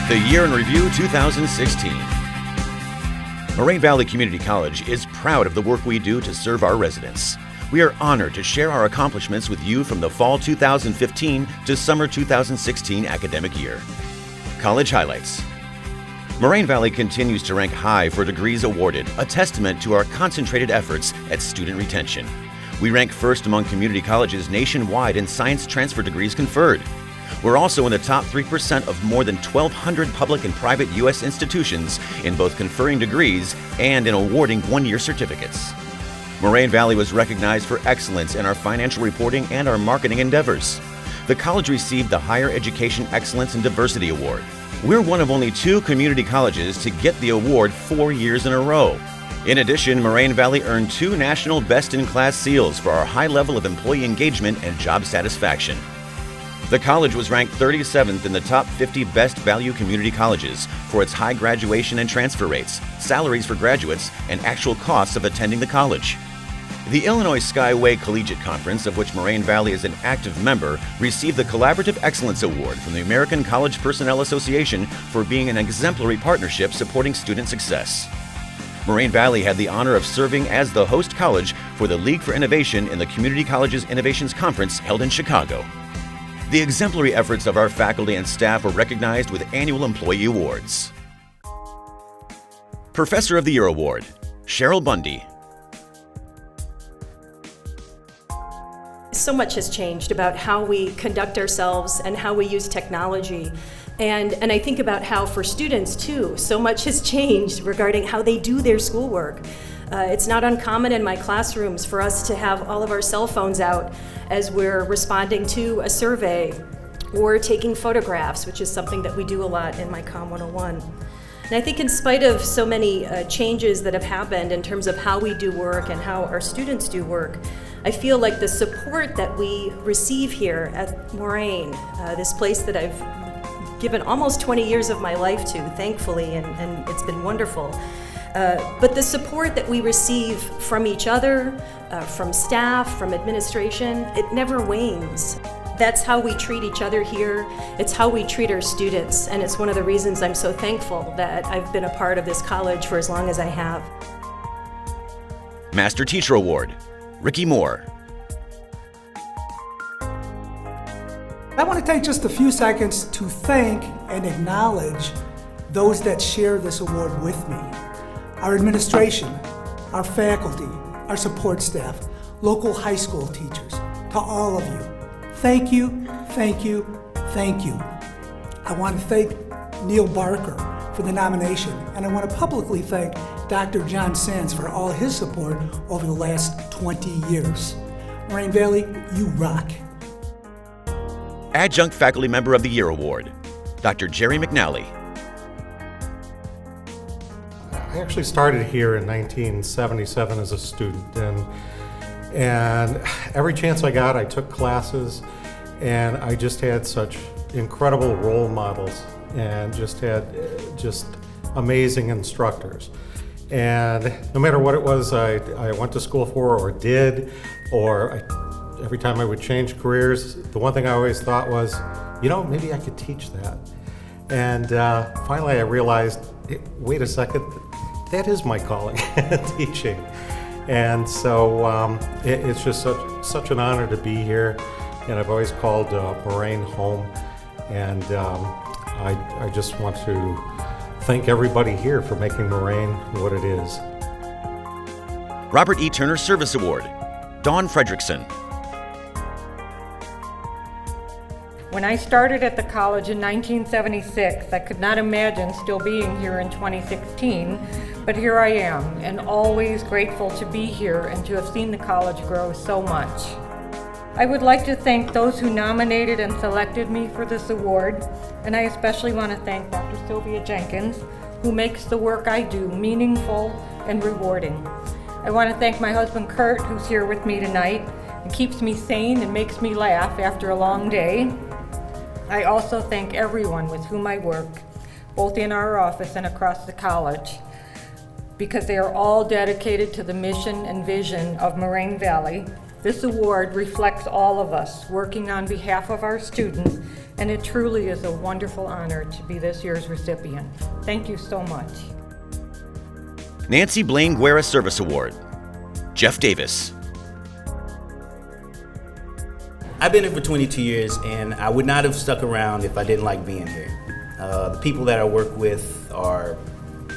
The Year in Review 2016. Moraine Valley Community College is proud of the work we do to serve our residents. We are honored to share our accomplishments with you from the fall 2015 to summer 2016 academic year. College highlights. Moraine Valley continues to rank high for degrees awarded, a testament to our concentrated efforts at student retention. We rank first among community colleges nationwide in science transfer degrees conferred. We're also in the top 3% of more than 1,200 public and private U.S. institutions in both conferring degrees and in awarding one-year certificates. Moraine Valley was recognized for excellence in our financial reporting and our marketing endeavors. The college received the Higher Education Excellence and Diversity Award. We're one of only 2 community colleges to get the award 4 years in a row. In addition, Moraine Valley earned 2 national best-in-class seals for our high level of employee engagement and job satisfaction. The college was ranked 37th in the top 50 best value community colleges for its high graduation and transfer rates, salaries for graduates, and actual costs of attending the college. The Illinois Skyway Collegiate Conference, of which Moraine Valley is an active member, received the Collaborative Excellence Award from the American College Personnel Association for being an exemplary partnership supporting student success. Moraine Valley had the honor of serving as the host college for the League for Innovation in the Community Colleges Innovations Conference held in Chicago. The exemplary efforts of our faculty and staff were recognized with annual employee awards. Professor of the Year Award, Cheryl Bundy. So much has changed about how we conduct ourselves and how we use technology. And I think about how for students too, so much has changed regarding how they do their schoolwork. It's not uncommon in my classrooms for us to have all of our cell phones out as we're responding to a survey or taking photographs, which is something that we do a lot in my Com 101. And I think in spite of so many changes that have happened in terms of how we do work and how our students do work, I feel like the support that we receive here at Moraine, this place that I've given almost 20 years of my life to, thankfully, and it's been wonderful. But the support that we receive from each other, from staff, from administration, it never wanes. That's how we treat each other here. It's how we treat our students, and it's one of the reasons I'm so thankful that I've been a part of this college for as long as I have. Master Teacher Award, Ricky Moore. I want to take just a few seconds to thank and acknowledge those that share this award with me. Our administration, our faculty, our support staff, local high school teachers, to all of you. Thank you, thank you, thank you. I want to thank Neil Barker for the nomination, and I want to publicly thank Dr. John Sands for all his support over the last 20 years. Moraine Valley, you rock. Adjunct Faculty Member of the Year Award, Dr. Jerry McNally. I actually started here in 1977 as a student, and every chance I got, I took classes, and I just had such incredible role models and just had amazing instructors. And no matter what it was I went to school for or did, every time I would change careers, the one thing I always thought was, maybe I could teach that. And finally I realized, wait a second, that is my calling, teaching. And so it's just such an honor to be here. And I've always called Moraine home. And I just want to thank everybody here for making Moraine what it is. Robert E. Turner Service Award, Dawn Fredrickson. When I started at the college in 1976, I could not imagine still being here in 2016, but here I am, and always grateful to be here and to have seen the college grow so much. I would like to thank those who nominated and selected me for this award, and I especially want to thank Dr. Sylvia Jenkins, who makes the work I do meaningful and rewarding. I want to thank my husband Kurt, who's here with me tonight, and keeps me sane and makes me laugh after a long day. I also thank everyone with whom I work, both in our office and across the college, because they are all dedicated to the mission and vision of Moraine Valley. This award reflects all of us working on behalf of our students and it truly is a wonderful honor to be this year's recipient. Thank you so much. Nancy Blaine Guerra Service Award. Jeff Davis. I've been here for 22 years, and I would not have stuck around if I didn't like being here. The people that I work with are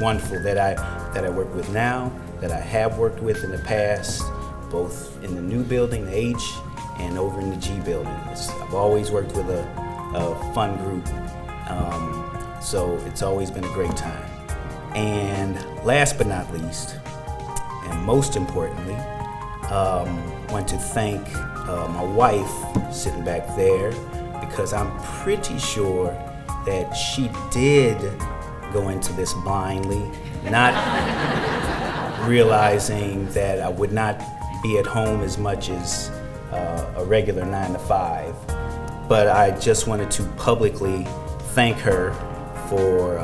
wonderful, that I work with now, that I have worked with in the past, both in the new building, the H, and over in the G building. I've always worked with a fun group, so it's always been a great time. And last but not least, and most importantly, want to thank my wife sitting back there, because I'm pretty sure that she did go into this blindly, not realizing that I would not be at home as much as a regular 9 to 5. But I just wanted to publicly thank her for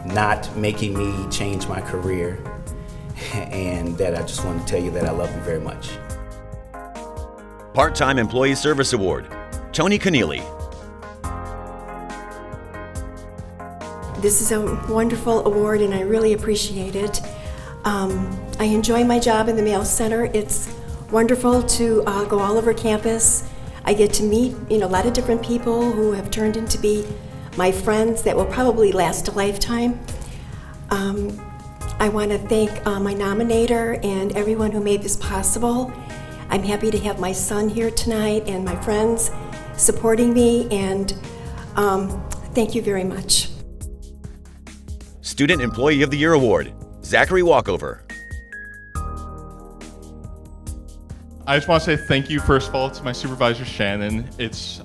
not making me change my career, and that I just want to tell you that I love you very much. Part-Time Employee Service Award. Tony Keneally. This is a wonderful award and I really appreciate it. I enjoy my job in the Mail Center. It's wonderful to go all over campus. I get to meet a lot of different people who have turned into be my friends that will probably last a lifetime. I want to thank my nominator and everyone who made this possible. I'm happy to have my son here tonight and my friends supporting me, and thank you very much. Student Employee of the Year Award. Zachary Walkover. I just want to say thank you, first of all, to my supervisor, Shannon.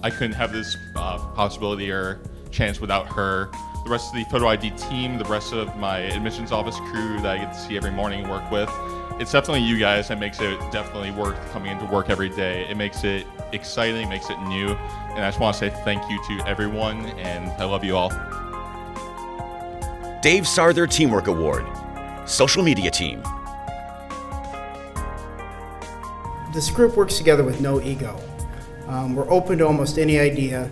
I couldn't have this possibility or chance without her. The rest of the photo ID team, the rest of my admissions office crew that I get to see every morning and work with. It's definitely you guys that makes it definitely worth coming into work every day. It makes it exciting, makes it new, and I just want to say thank you to everyone, and I love you all. Dave Sarther Teamwork Award. Social Media Team. This group works together with no ego. We're open to almost any idea.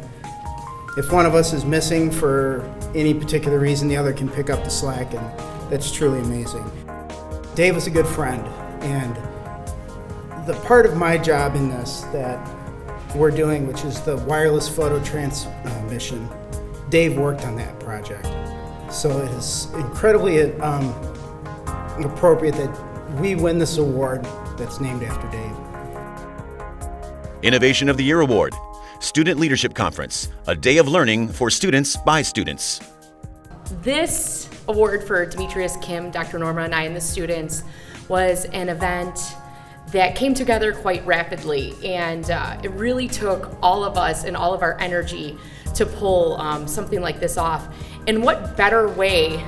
If one of us is missing for any particular reason, the other can pick up the slack, and that's truly amazing. Dave is a good friend, and the part of my job in this that we're doing, which is the wireless photo transmission, Dave worked on that project. So it is incredibly appropriate that we win this award that's named after Dave. Innovation of the Year Award. Student Leadership Conference. A day of learning for students by students. This award for Demetrius, Kim, Dr. Norma, and I and the students was an event that came together quite rapidly, and it really took all of us and all of our energy to pull something like this off. And what better way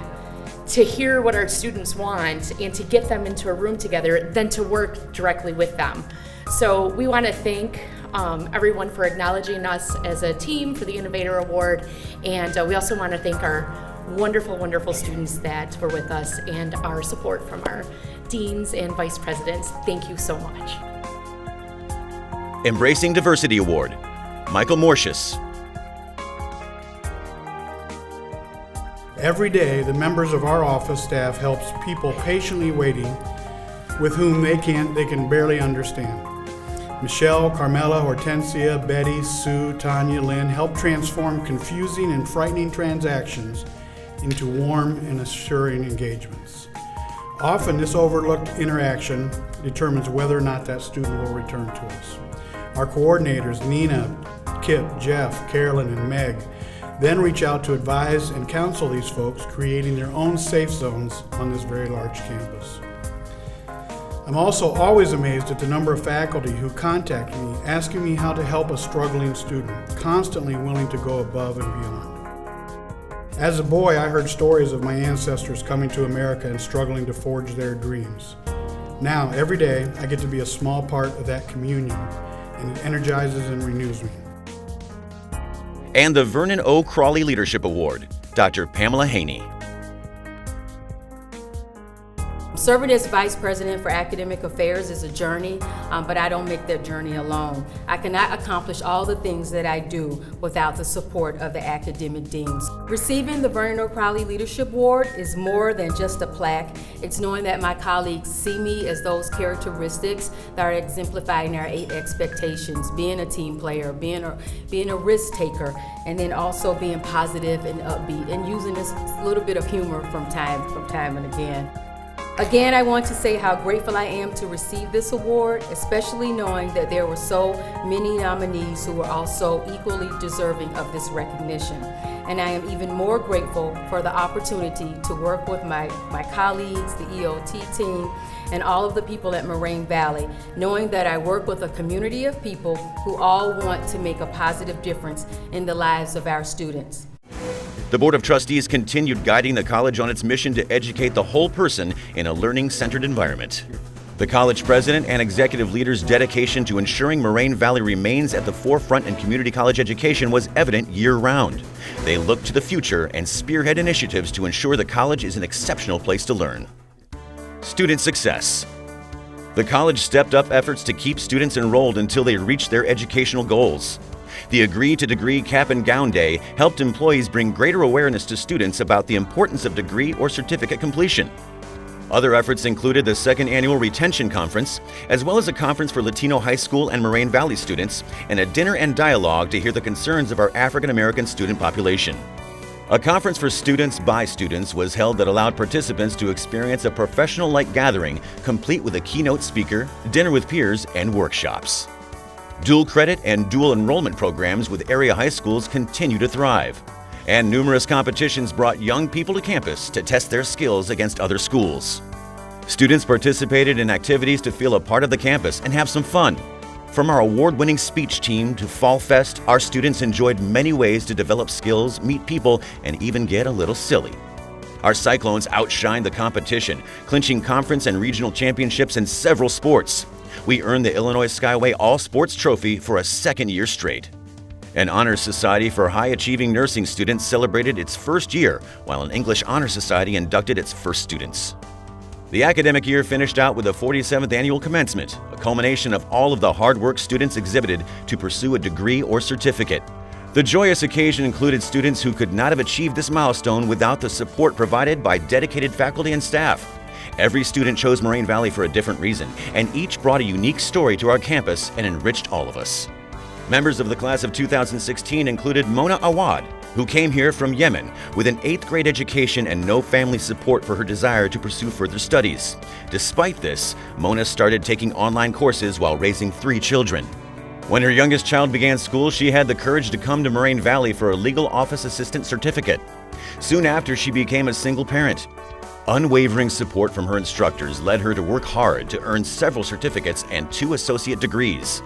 to hear what our students want and to get them into a room together than to work directly with them. So we want to thank everyone for acknowledging us as a team for the Innovator Award, and we also want to thank our wonderful, wonderful students that were with us and our support from our deans and vice presidents. Thank you so much. Embracing Diversity Award. Michael Mortius. Every day, the members of our office staff helps people patiently waiting with whom they can barely understand. Michelle, Carmela, Hortensia, Betty, Sue, Tanya, Lynn help transform confusing and frightening transactions into warm and assuring engagements. Often, this overlooked interaction determines whether or not that student will return to us. Our coordinators, Nina, Kip, Jeff, Carolyn, and Meg, then reach out to advise and counsel these folks, creating their own safe zones on this very large campus. I'm also always amazed at the number of faculty who contact me asking me how to help a struggling student, constantly willing to go above and beyond. As a boy, I heard stories of my ancestors coming to America and struggling to forge their dreams. Now, every day, I get to be a small part of that communion, and it energizes and renews me. And the Vernon O. Crowley Leadership Award. Dr. Pamela Haney. Serving as Vice President for Academic Affairs is a journey, but I don't make that journey alone. I cannot accomplish all the things that I do without the support of the academic deans. Receiving the Vernon or Crowley Leadership Award is more than just a plaque. It's knowing that my colleagues see me as those characteristics that are exemplified in our 8 expectations: being a team player, being a risk taker, and then also being positive and upbeat, and using this little bit of humor from time and again. Again, I want to say how grateful I am to receive this award, especially knowing that there were so many nominees who were also equally deserving of this recognition. And I am even more grateful for the opportunity to work with my colleagues, the EOT team, and all of the people at Moraine Valley, knowing that I work with a community of people who all want to make a positive difference in the lives of our students. The Board of Trustees continued guiding the college on its mission to educate the whole person in a learning-centered environment. The college president and executive leaders' dedication to ensuring Moraine Valley remains at the forefront in community college education was evident year-round. They look to the future and spearhead initiatives to ensure the college is an exceptional place to learn. Student success. The college stepped up efforts to keep students enrolled until they reached their educational goals. The Agree to Degree Cap and Gown Day helped employees bring greater awareness to students about the importance of degree or certificate completion. Other efforts included the 2nd Annual Retention Conference, as well as a conference for Latino high school and Moraine Valley students, and a dinner and dialogue to hear the concerns of our African American student population. A conference for students by students was held that allowed participants to experience a professional-like gathering, complete with a keynote speaker, dinner with peers, and workshops. Dual credit and dual enrollment programs with area high schools continue to thrive. And numerous competitions brought young people to campus to test their skills against other schools. Students participated in activities to feel a part of the campus and have some fun. From our award-winning speech team to Fall Fest, our students enjoyed many ways to develop skills, meet people, and even get a little silly. Our Cyclones outshined the competition, clinching conference and regional championships in several sports. We earned the Illinois Skyway All-Sports Trophy for a 2nd year straight. An Honor Society for high-achieving nursing students celebrated its 1st year, while an English Honor Society inducted its first students. The academic year finished out with a 47th annual commencement, a culmination of all of the hard work students exhibited to pursue a degree or certificate. The joyous occasion included students who could not have achieved this milestone without the support provided by dedicated faculty and staff. Every student chose Moraine Valley for a different reason, and each brought a unique story to our campus and enriched all of us. Members of the class of 2016 included Mona Awad, who came here from Yemen with an 8th grade education and no family support for her desire to pursue further studies. Despite this, Mona started taking online courses while raising 3 children. When her youngest child began school, she had the courage to come to Moraine Valley for a legal office assistant certificate. Soon after, she became a single parent. Unwavering support from her instructors led her to work hard to earn several certificates and 2 associate degrees.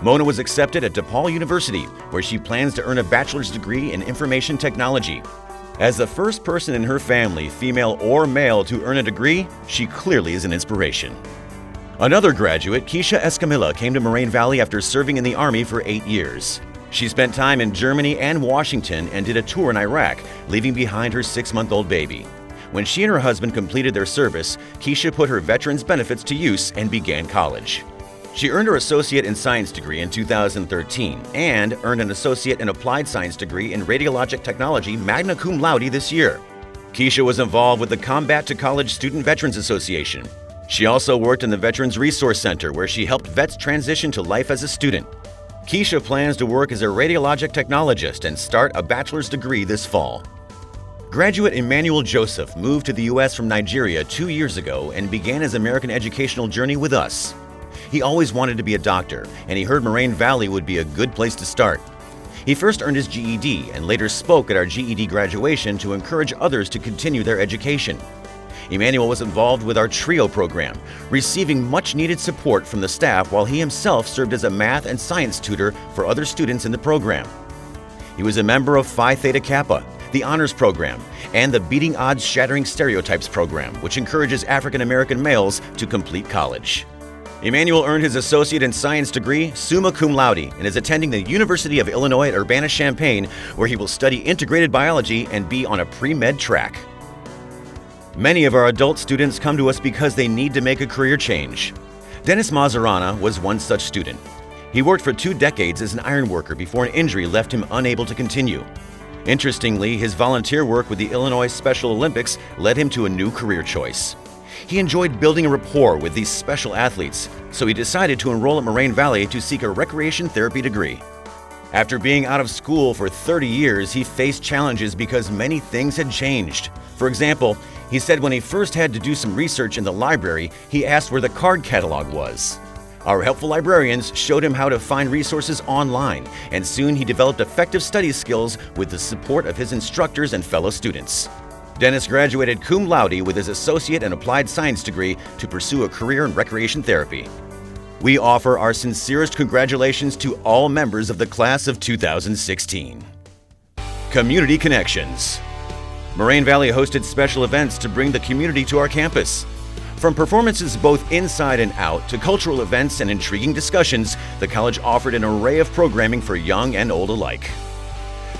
Mona was accepted at DePaul University, where she plans to earn a bachelor's degree in information technology. As the first person in her family, female or male, to earn a degree, she clearly is an inspiration. Another graduate, Keisha Escamilla, came to Moraine Valley after serving in the Army for 8 years. She spent time in Germany and Washington and did a tour in Iraq, leaving behind her 6-month-old baby. When she and her husband completed their service, Keisha put her veterans benefits to use and began college. She earned her Associate in Science degree in 2013 and earned an Associate in Applied Science degree in Radiologic Technology magna cum laude this year. Keisha was involved with the Combat to College Student Veterans Association. She also worked in the Veterans Resource Center, where she helped vets transition to life as a student. Keisha plans to work as a radiologic technologist and start a bachelor's degree this fall. Graduate Emmanuel Joseph moved to the U.S. from Nigeria 2 years ago and began his American educational journey with us. He always wanted to be a doctor, and he heard Moraine Valley would be a good place to start. He first earned his GED and later spoke at our GED graduation to encourage others to continue their education. Emmanuel was involved with our TRIO program, receiving much-needed support from the staff while he himself served as a math and science tutor for other students in the program. He was a member of Phi Theta Kappa, the Honors Program, and the Beating Odds Shattering Stereotypes Program, which encourages African American males to complete college. Emmanuel earned his Associate in Science degree summa cum laude and is attending the University of Illinois at Urbana-Champaign, where he will study integrated biology and be on a pre-med track. Many of our adult students come to us because they need to make a career change. Dennis Mazzarana was one such student. He worked for 2 decades as an iron worker before an injury left him unable to continue. Interestingly, his volunteer work with the Illinois Special Olympics led him to a new career choice. He enjoyed building a rapport with these special athletes, so he decided to enroll at Moraine Valley to seek a recreation therapy degree. After being out of school for 30 years, he faced challenges because many things had changed. For example, he said when he first had to do some research in the library, he asked where the card catalog was. Our helpful librarians showed him how to find resources online, and soon he developed effective study skills with the support of his instructors and fellow students. Dennis graduated cum laude with his associate in applied science degree to pursue a career in recreation therapy. We offer our sincerest congratulations to all members of the class of 2016. Community Connections. Moraine Valley hosted special events to bring the community to our campus. From performances both inside and out to cultural events and intriguing discussions, the college offered an array of programming for young and old alike.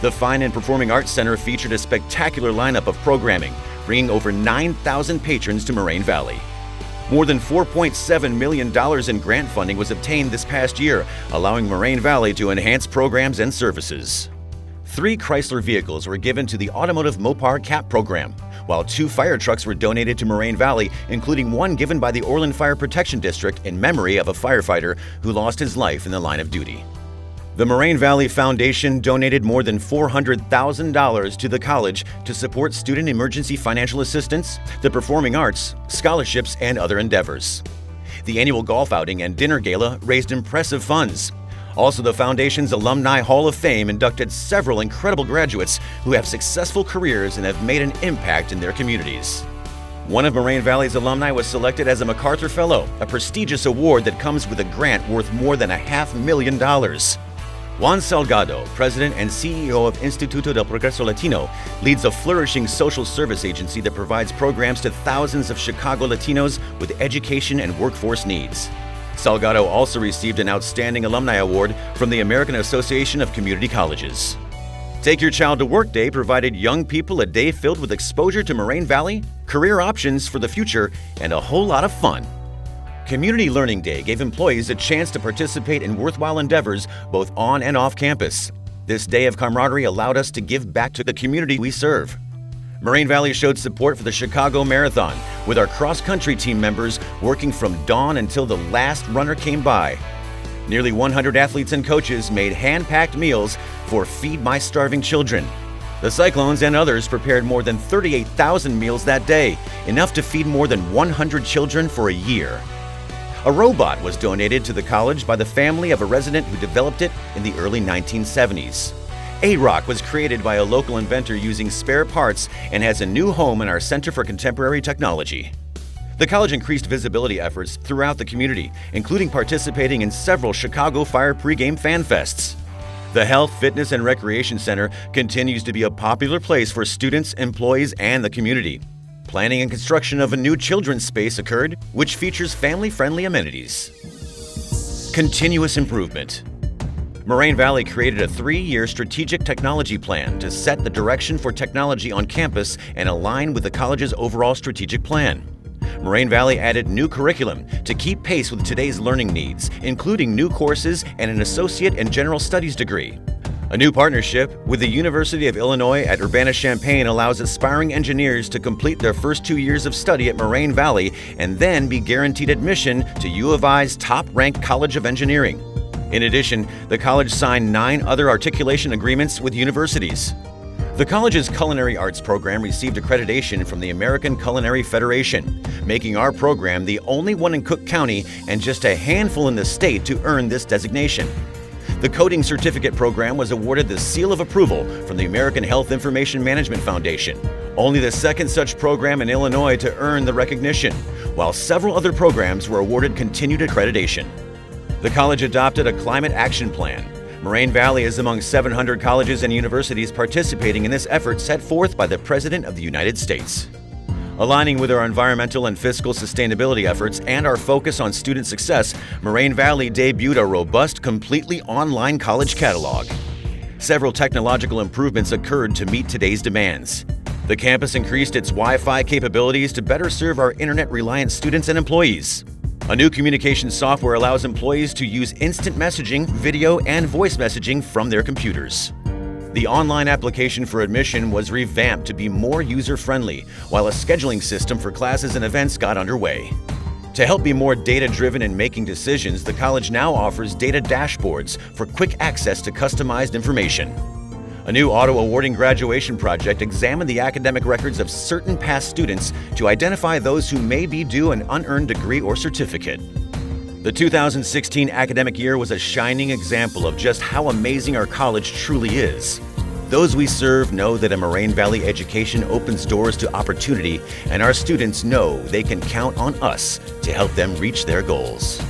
The Fine and Performing Arts Center featured a spectacular lineup of programming, bringing over 9,000 patrons to Moraine Valley. More than $4.7 million in grant funding was obtained this past year, allowing Moraine Valley to enhance programs and services. 3 Chrysler vehicles were given to the Automotive Mopar CAP program, while 2 fire trucks were donated to Moraine Valley, including one given by the Orland Fire Protection District in memory of a firefighter who lost his life in the line of duty. The Moraine Valley Foundation donated more than $400,000 to the college to support student emergency financial assistance, the performing arts, scholarships, and other endeavors. The annual golf outing and dinner gala raised impressive funds. Also, the Foundation's Alumni Hall of Fame inducted several incredible graduates who have successful careers and have made an impact in their communities. One of Moraine Valley's alumni was selected as a MacArthur Fellow, a prestigious award that comes with a grant worth more than $500,000. Juan Salgado, president and CEO of Instituto del Progreso Latino, leads a flourishing social service agency that provides programs to thousands of Chicago Latinos with education and workforce needs. Salgado also received an Outstanding Alumni Award from the American Association of Community Colleges. Take Your Child to Work Day provided young people a day filled with exposure to Moraine Valley, career options for the future, and a whole lot of fun. Community Learning Day gave employees a chance to participate in worthwhile endeavors both on and off campus. This day of camaraderie allowed us to give back to the community we serve. Moraine Valley showed support for the Chicago Marathon, with our cross-country team members working from dawn until the last runner came by. Nearly 100 athletes and coaches made hand-packed meals for Feed My Starving Children. The Cyclones and others prepared more than 38,000 meals that day, enough to feed more than 100 children for a year. A robot was donated to the college by the family of a resident who developed it in the early 1970s. A-Rock was created by a local inventor using spare parts and has a new home in our Center for Contemporary Technology. The college increased visibility efforts throughout the community, including participating in several Chicago Fire pregame fan fests. The Health, Fitness, and Recreation Center continues to be a popular place for students, employees, and the community. Planning and construction of a new children's space occurred, which features family-friendly amenities. Continuous improvement. Moraine Valley created a 3-year strategic technology plan to set the direction for technology on campus and align with the college's overall strategic plan. Moraine Valley added new curriculum to keep pace with today's learning needs, including new courses and an associate and general studies degree. A new partnership with the University of Illinois at Urbana-Champaign allows aspiring engineers to complete their first 2 years of study at Moraine Valley and then be guaranteed admission to U of I's top-ranked College of Engineering. In addition, the college signed 9 other articulation agreements with universities. The college's culinary arts program received accreditation from the American Culinary Federation, making our program the only one in Cook County and just a handful in the state to earn this designation. The Coding Certificate program was awarded the seal of approval from the American Health Information Management Foundation, only the second such program in Illinois to earn the recognition, while several other programs were awarded continued accreditation. The college adopted a climate action plan. Moraine Valley is among 700 colleges and universities participating in this effort set forth by the President of the United States. Aligning with our environmental and fiscal sustainability efforts and our focus on student success, Moraine Valley debuted a robust, completely online college catalog. Several technological improvements occurred to meet today's demands. The campus increased its Wi-Fi capabilities to better serve our internet-reliant students and employees. A new communication software allows employees to use instant messaging, video, and voice messaging from their computers. The online application for admission was revamped to be more user-friendly, while a scheduling system for classes and events got underway. To help be more data-driven in making decisions, the college now offers data dashboards for quick access to customized information. A new auto-awarding graduation project examined the academic records of certain past students to identify those who may be due an unearned degree or certificate. The 2016 academic year was a shining example of just how amazing our college truly is. Those we serve know that a Moraine Valley education opens doors to opportunity, and our students know they can count on us to help them reach their goals.